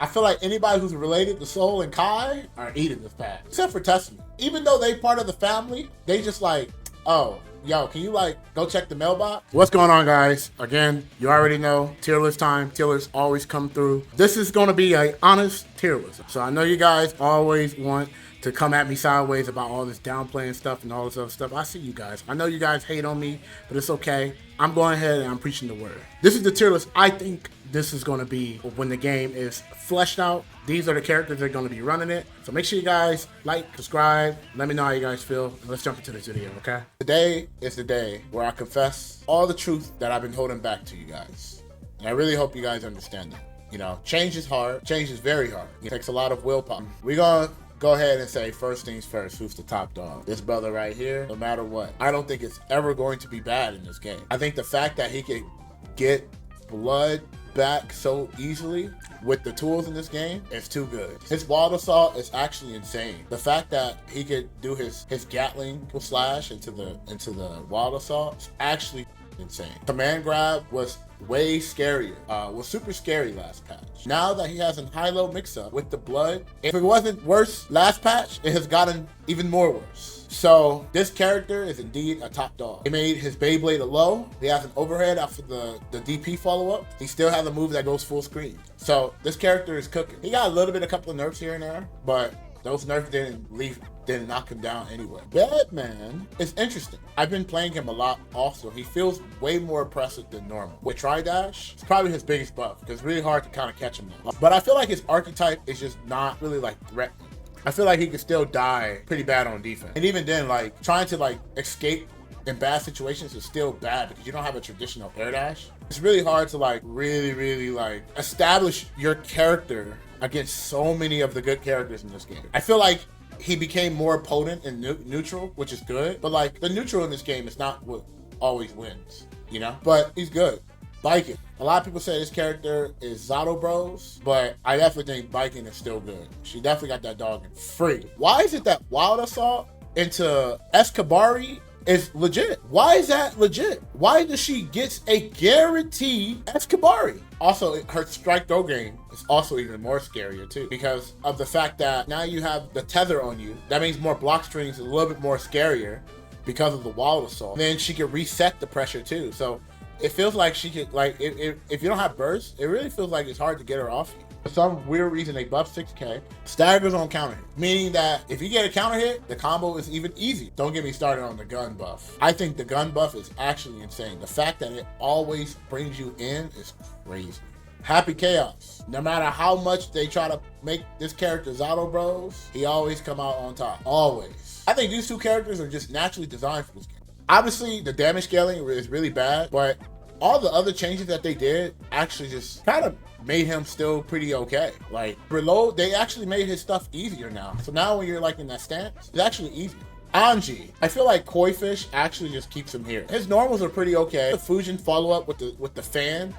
I feel like anybody who's related to Soul and Kai are eating this patch. Except for Testament. Even though they part of the family, they just like, oh, yo, can you like go check the mailbox? What's going on, guys? Again, you already know, tier list time. Tier lists always come through. This is gonna be an honest tier list. So I know you guys always want to come at me sideways about all this downplaying stuff and all this other stuff. I see you guys. I know you guys hate on me, but it's okay. I'm going ahead and I'm preaching the word. This is the tier list I think this is going to be when the game is fleshed out. These are the characters that are going to be running it. So make sure you guys like, subscribe, let me know how you guys feel. And let's jump into this video, okay? Today is the day where I confess all the truth that I've been holding back to you guys. And I really hope you guys understand that. You know, change is hard. Change is very hard. It takes a lot of willpower. We're going to go ahead and say first things first, who's the top dog? This brother right here, no matter what. I don't think it's ever going to be bad in this game. I think the fact that he could get blood back so easily with the tools in this game is too good. His wild assault is actually insane. The fact that he could do his Gatling slash into the wild assault is actually insane. Command grab was way scarier, was super scary last patch. Now that he has a high-low mix-up with the blood, if it wasn't worse last patch, it has gotten even more worse. So this character is indeed a top dog. He made his Beyblade a low. He has an overhead after the DP follow-up. He still has a move that goes full screen. So this character is cooking. He got a couple of nerfs here and there, but those nerfs didn't knock him down anyway. Batman is interesting. I've been playing him a lot also. He feels way more impressive than normal. With Tri-Dash, it's probably his biggest buff because it's really hard to kind of catch him now. But I feel like his archetype is just not really like threatening. I feel like he could still die pretty bad on defense. And even then, like trying to like escape in bad situations is still bad because you don't have a traditional air dash. It's really hard to like really like establish your character against so many of the good characters in this game. I feel like he became more potent in neutral, which is good. But like the neutral in this game is not what always wins, you know? But he's good. Biking. A lot of people say this character is Zato Bros, but I definitely think Biking is still good. She definitely got that dog in free. Why is it that Wild Assault into Escabari is legit? Why is that legit? Why does she get a guaranteed Escabari? Also, her strike throw game is also even more scarier too because of the fact that now you have the tether on you. That means more block strings is a little bit more scarier because of the Wild Assault. And then she can reset the pressure too. So it feels like she could, like, if you don't have burst, it really feels like it's hard to get her off you. For some weird reason, they buff 6K. Staggers on counter hit, meaning that if you get a counter hit, the combo is even easy. Don't get me started on the gun buff. I think the gun buff is actually insane. The fact that it always brings you in is crazy. Happy Chaos. No matter how much they try to make this character Zato Bros, he always come out on top. Always. I think these two characters are just naturally designed for this game. Obviously, the damage scaling is really bad, but all the other changes that they did actually just kind of made him still pretty okay. Like, reload, they actually made his stuff easier now. So now when you're like in that stance, it's actually easier. Anji, I feel like Koi Fish actually just keeps him here. His normals are pretty okay. The Fusion follow-up with the fan,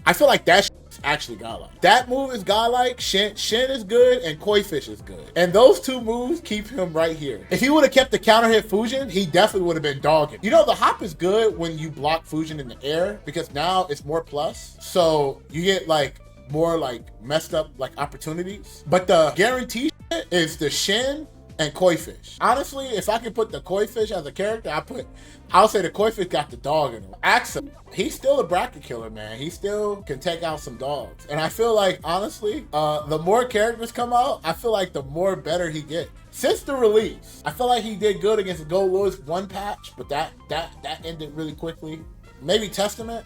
I feel like that is actually godlike. That move is godlike, Shin is good, and Koi Fish is good. And those two moves keep him right here. If he would have kept the counter hit Fusion, he definitely would have been dogging. You know, the hop is good when you block Fusion in the air because now it's more plus. So you get like more like messed up like opportunities. But the guarantee is the Shin and Koi Fish. Honestly, if I could put the Koi Fish as a character, I'll say the Koi Fish got the dog in him. Arcsys, he's still a bracket killer, man. He still can take out some dogs. And I feel like, honestly, the more characters come out, I feel like the more better he gets. Since the release, I feel like he did good against Gold Lewis one patch, but that ended really quickly. Maybe Testament.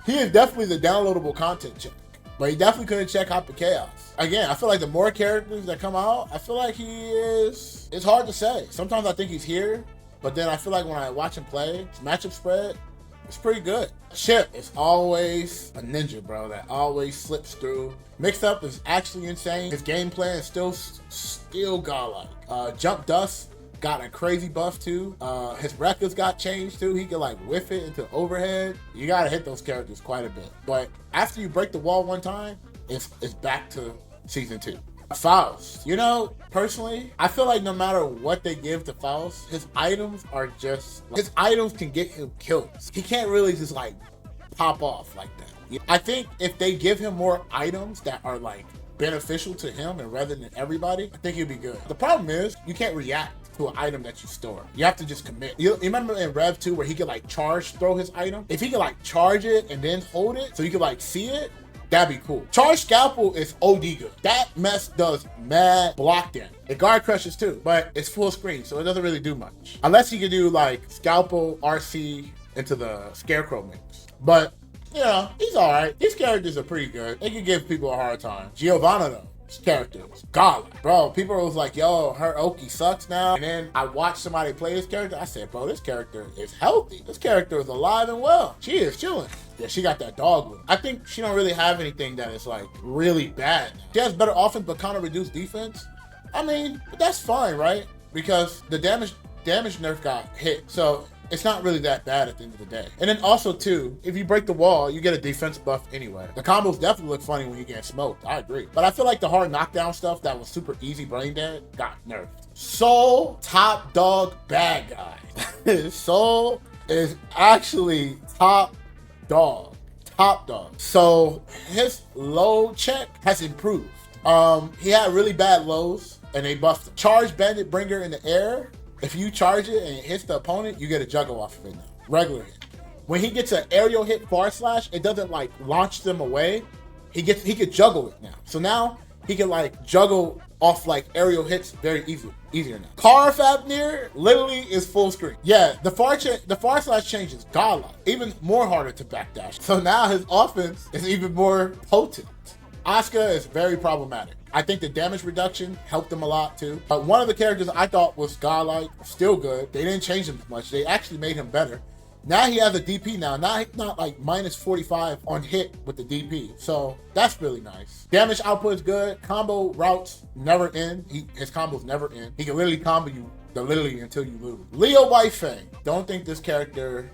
He is definitely the downloadable content check, but he definitely couldn't check out the chaos. Again, I feel like the more characters that come out, I feel like he is, it's hard to say. Sometimes I think he's here, but then I feel like when I watch him play, his matchup spread, it's pretty good. Chip is always a ninja, bro, that always slips through. Mixed up is actually insane. His game plan is still godlike. Jump Dust got a crazy buff too. His records got changed too. He can like whiff it into overhead. You gotta hit those characters quite a bit. But after you break the wall one time, it's back to season 2. Faust, you know, personally, I feel like no matter what they give to Faust, his items can get him killed. He can't really just like pop off like that. I think if they give him more items that are like beneficial to him and rather than everybody, I think he'd be good. The problem is you can't react to an item that you store. You have to just commit. You remember in Rev 2 where he could like charge throw his item? If he could like charge it and then hold it so you could like see it, that'd be cool. Charge Scalpel is OD good. That mess does mad block damage. It guard crushes too, but it's full screen, so it doesn't really do much. Unless you can do like Scalpel, RC into the Scarecrow mix. But, you know, he's all right. These characters are pretty good. They can give people a hard time. Giovanna though, his character was godlike. Bro, people was like, yo, her Oki sucks now. And then I watched somebody play this character. I said, bro, this character is healthy. This character is alive and well. She is chilling. Yeah, she got that dog with her. I think she don't really have anything that is like really bad now. She has better offense but kind of reduced defense. I mean, but that's fine, right? Because the damage nerf got hit. So it's not really that bad at the end of the day. And then also too, if you break the wall, you get a defense buff anyway. The combos definitely look funny when you get smoked. I agree. But I feel like the hard knockdown stuff that was super easy brain dead got nerfed. Soul, top dog, bad guy. Soul is actually top dog. So his low check has improved. He had really bad lows and they buffed him. Charge Bandit Bringer in the air. If you charge it and it hits the opponent, you get a juggle off of it now. Regular hit. When he gets an aerial hit far slash, it doesn't like launch them away. He could juggle it now. So now he can like juggle off like aerial hits very easier now. Car Fafnir literally is full screen. Yeah, the far slash change is godlike. Even more harder to backdash. So now his offense is even more potent. Asuka is very problematic. I think the damage reduction helped him a lot too. But one of the characters I thought was godlike, still good. They didn't change him much. They actually made him better. Now he has a DP now. Now he's not like minus 45 on hit with the DP. So that's really nice. Damage output is good. Combo routes never end. His combos never end. He can literally combo you literally until you lose. Leo by Fang. Don't think this character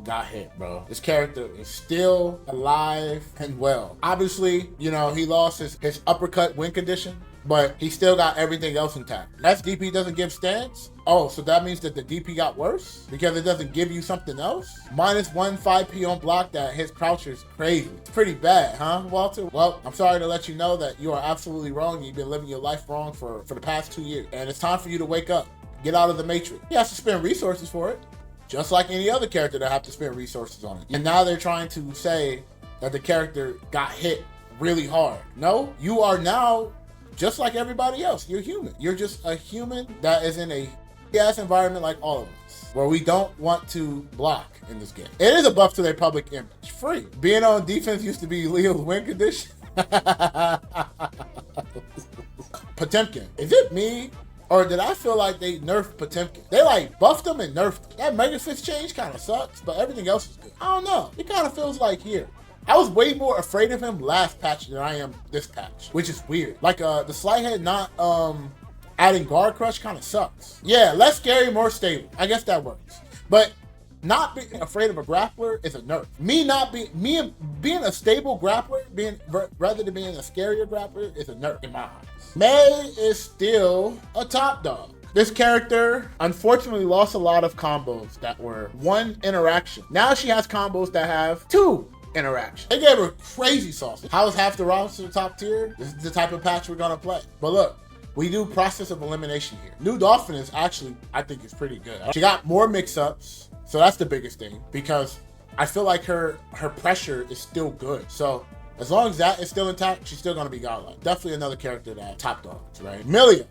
got hit, bro. This character is still alive and well. Obviously, you know, he lost his uppercut win condition, but he still got everything else intact. DP doesn't give stance. Oh, so that means that the DP got worse because it doesn't give you something else? Minus 1 5P on block that his croucher is crazy. It's pretty bad, huh, Walter? Well, I'm sorry to let you know that you are absolutely wrong. You've been living your life wrong for the past 2 years. And it's time for you to wake up. Get out of the matrix. He has to spend resources for it. Just like any other character that have to spend resources on it. And now they're trying to say that the character got hit really hard. No, you are now just like everybody else. You're human. You're just a human that is in a ass environment like all of us, where we don't want to block in this game. It is a buff to their public image. Free. Being on defense used to be Leo's win condition. Potemkin. Is it me? Or did I feel like they nerfed Potemkin? They like buffed him and nerfed him. That Mega Fist change kind of sucks, but everything else is good. I don't know. It kind of feels like here. I was way more afraid of him last patch than I am this patch, which is weird. Like the Slight Head not adding guard crush kind of sucks. Yeah, less scary, more stable. I guess that works. But not being afraid of a grappler is a nerf. Being a stable grappler, rather than being a scarier grappler, is a nerf in my eyes. May is still a top dog. This character unfortunately lost a lot of combos that were 1 interaction. Now she has combos that have 2 interactions. They gave her crazy sauce. How is half the roster top tier? This is the type of patch we're gonna play. But look, we do process of elimination here. New Dolphin is actually, I think, is pretty good. She got more mix-ups, so that's the biggest thing, because I feel like her pressure is still good. So as long as that is still intact, she's still gonna be godlike. Definitely another character that top dogs, right? Milia.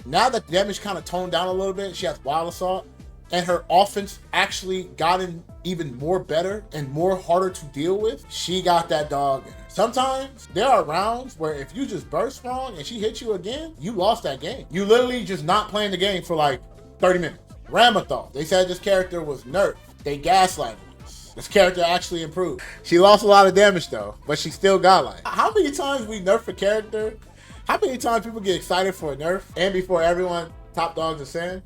Now that the damage kind of toned down a little bit, she has Wild Assault, and her offense actually gotten even more better and more harder to deal with. She got that dog in her. Sometimes there are rounds where if you just burst wrong and she hits you again, you lost that game. You literally just not playing the game for like 30 minutes. Ramathal. They said this character was nerfed. They gaslighted us. This character actually improved. She lost a lot of damage though, but she still got like. How many times we nerf a character? How many times people get excited for a nerf and before everyone top dogs are saying?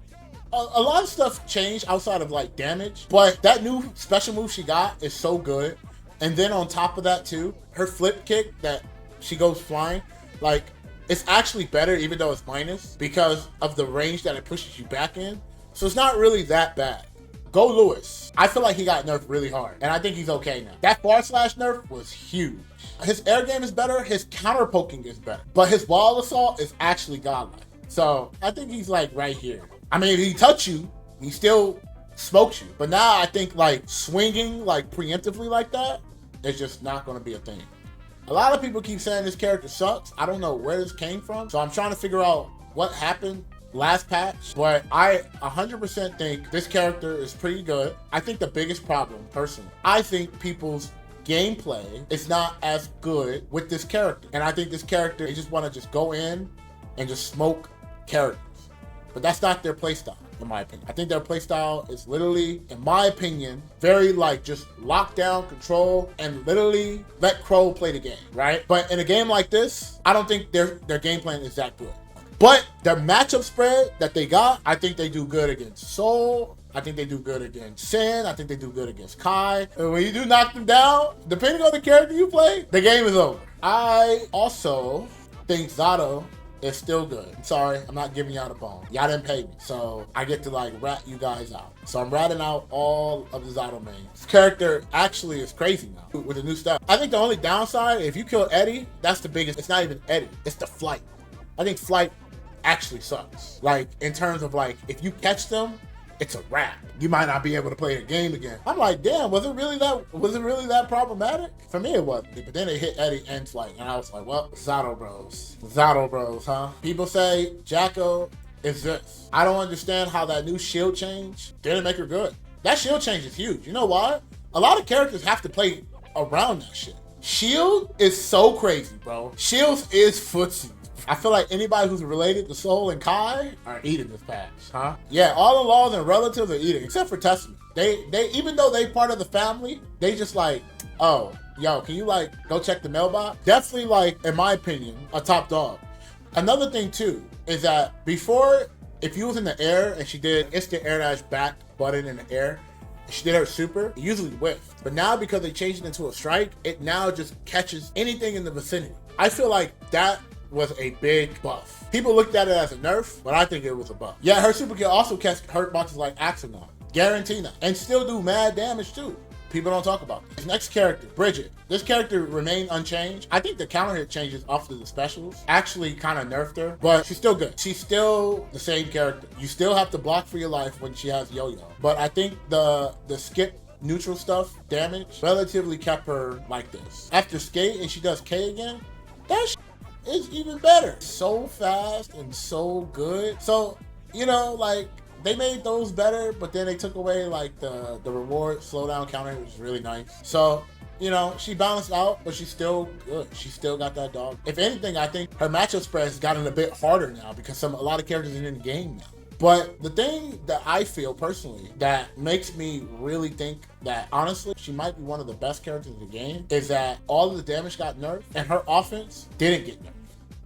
A lot of stuff changed outside of like damage, but that new special move she got is so good. And then on top of that too, her flip kick that she goes flying, like it's actually better even though it's minus because of the range that it pushes you back in. So it's not really that bad. Go Lewis. I feel like he got nerfed really hard, and I think he's okay now. That bar slash nerf was huge. His air game is better, his counter poking is better, but his wall assault is actually godlike. So I think he's like right here. I mean, if he touch you, he still smokes you. But now I think like swinging like preemptively like that is just not going to be a thing. A lot of people keep saying this character sucks. I don't know where this came from. So I'm trying to figure out what happened last patch. But I 100% think this character is pretty good. I think the biggest problem, personally, I think people's gameplay is not as good with this character. And I think this character, they just want to just go in and just smoke characters. But that's not their playstyle, in my opinion. I think their playstyle is literally, in my opinion, very like just lockdown, control, and literally let Crow play the game, right? But in a game like this, I don't think their game plan is that good. But their matchup spread that they got, I think they do good against Soul. I think they do good against Sin. I think they do good against Kai. And when you do knock them down, depending on the character you play, the game is over. I also think Zato is still good. I'm sorry, I'm not giving y'all the bone. Y'all didn't pay me, so I get to like rat you guys out. So I'm ratting out all of the Zato mains. This character actually is crazy now with the new stuff. I think the only downside, if you kill Eddie, that's the biggest. It's not even Eddie, it's the flight. I think flight actually sucks. Like in terms of like, if you catch them, it's a wrap. You might not be able to play the game again. I'm like, damn, was it really that problematic? For me, it wasn't. But then they hit Eddie and Flight, and I was like, well, Zato bros, huh? People say Jacko is this. I don't understand how that new shield change didn't make her good. That shield change is huge. You know why? A lot of characters have to play around that shit. Shield is so crazy, bro. Shields is footsie. I feel like anybody who's related to Soul and Kai are eating this patch, huh? Yeah, all the laws and relatives are eating, except for Testament. They even though they part of the family, they just like, oh, yo, can you like go check the mailbox? Definitely like, in my opinion, a top dog. Another thing too, is that before, if you was in the air and she did instant air dash back button in the air, she did her super, it usually whiffed. But now because they changed it into a strike, it now just catches anything in the vicinity. I feel like that was a big buff. People looked at it as a nerf, but I think it was a buff. Yeah, her super can also catch hurt boxes like Axel now. Guarantee now. And still do mad damage too. People don't talk about this. Next character, Bridget. This character remained unchanged. I think the counter hit changes after the specials actually kind of nerfed her, but she's still good. She's still the same character. You still have to block for your life when she has yo-yo. But I think the skip neutral stuff damage relatively kept her like this. After skate and she does K again, that is even better. So fast and so good. So, you know, like they made those better, but then they took away like the reward slowdown counter, which is really nice. So, you know, she balanced out, but she's still good. She still got that dog. If anything, I think her matchup spread has gotten a bit harder now because a lot of characters are in the game now. But the thing that I feel personally that makes me really think that honestly she might be one of the best characters in the game is that all of the damage got nerfed and her offense didn't get nerfed.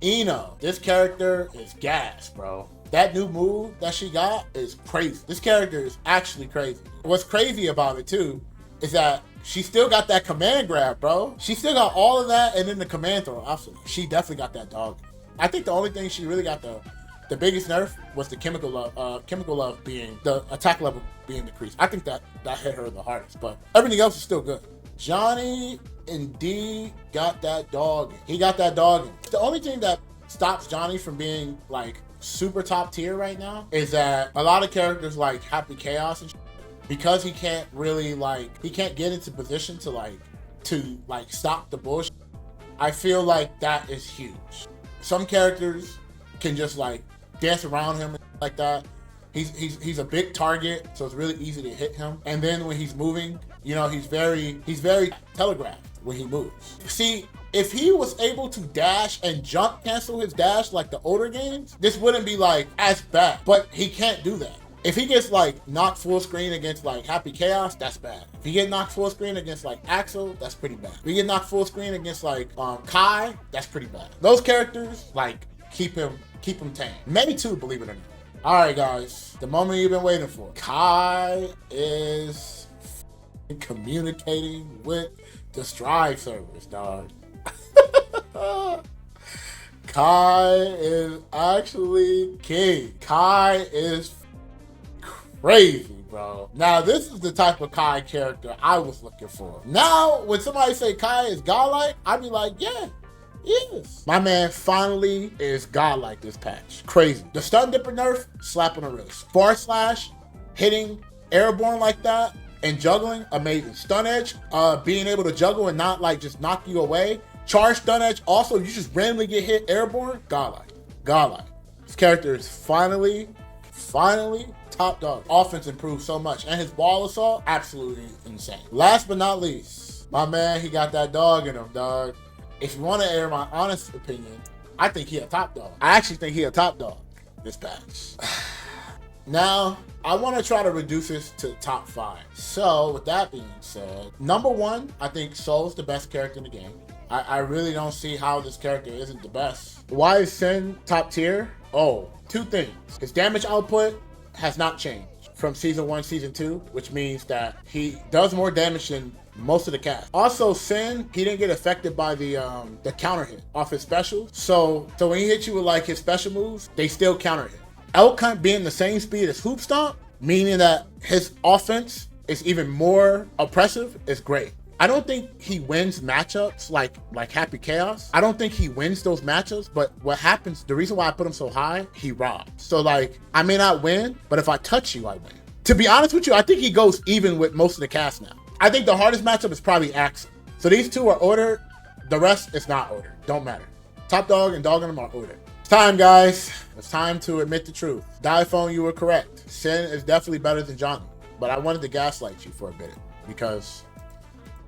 Eno, this character is gas, bro. That new move that she got is crazy. This character is actually crazy. What's crazy about it too is that she still got that command grab, bro. She still got all of that and then the command throw. Absolutely. She definitely got that dog. I think the only thing she really got the biggest nerf was the chemical love being, the attack level being decreased. I think that hit her the hardest, but everything else is still good. Johnny indeed got that dog. He got that dog. The only thing that stops Johnny from being like super top tier right now is that a lot of characters like Happy Chaos and because he can't really like, he can't get into position to stop the bullshit. I feel like that is huge. Some characters can just like dance around him like that. He's a big target, so it's really easy to hit him. And then when he's moving, you know, he's very telegraphed when he moves. See, if he was able to dash and jump cancel his dash like the older games, this wouldn't be like as bad, but he can't do that. If he gets like knocked full screen against like Happy Chaos, that's bad. If he get knocked full screen against like Axel, that's pretty bad. If he get knocked full screen against like Kai, that's pretty bad. Those characters like keep him tame. Maybe two, believe it or not. All right, guys, the moment you've been waiting for. Kai is communicating with the Strive servers, dog. Kai is actually king. Kai is crazy, bro. Now, this is the type of Kai character I was looking for. Now, when somebody say Kai is godlike, I'd be like, yeah, he is. My man finally is godlike this patch. Crazy. The stun dipper nerf, slap on the wrist. Forward slash, hitting airborne like that, and juggling, amazing. Stun edge, being able to juggle and not like just knock you away. Charge stun edge, also you just randomly get hit airborne, godlike. Godlike. This character is finally top dog. Offense improved so much, and his ball assault, absolutely insane. Last but not least, my man, he got that dog in him, dog. If you want to air my honest opinion, I think he a top dog. I actually think he a top dog this patch. Now, I want to try to reduce this to top 5. So, with that being said, number 1, I think Soul's the best character in the game. I really don't see how this character isn't the best. Why is Sin top tier? Oh, 2 things. His damage output has not changed from season 1, season 2, which means that he does more damage than most of the cast. Also, Sin, he didn't get affected by the counter hit off his specials. So when he hits you with like his special moves, they still counter hit. Elkunt being the same speed as Hoop Stomp, meaning that his offense is even more oppressive, is great. I don't think he wins matchups like Happy Chaos. I don't think he wins those matchups, but what happens, the reason why I put him so high, he robs. So like, I may not win, but if I touch you, I win. To be honest with you, I think he goes even with most of the cast now. I think the hardest matchup is probably Arcsys. So these 2 are ordered, the rest is not ordered, don't matter. Top dog and dog on them are ordered. It's time, guys. It's time to admit the truth. Diphone, you were correct. Sin is definitely better than Johnny, but I wanted to gaslight you for a bit because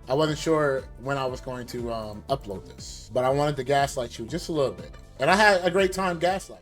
I wasn't sure when I was going to upload this, but I wanted to gaslight you just a little bit. And I had a great time gaslighting.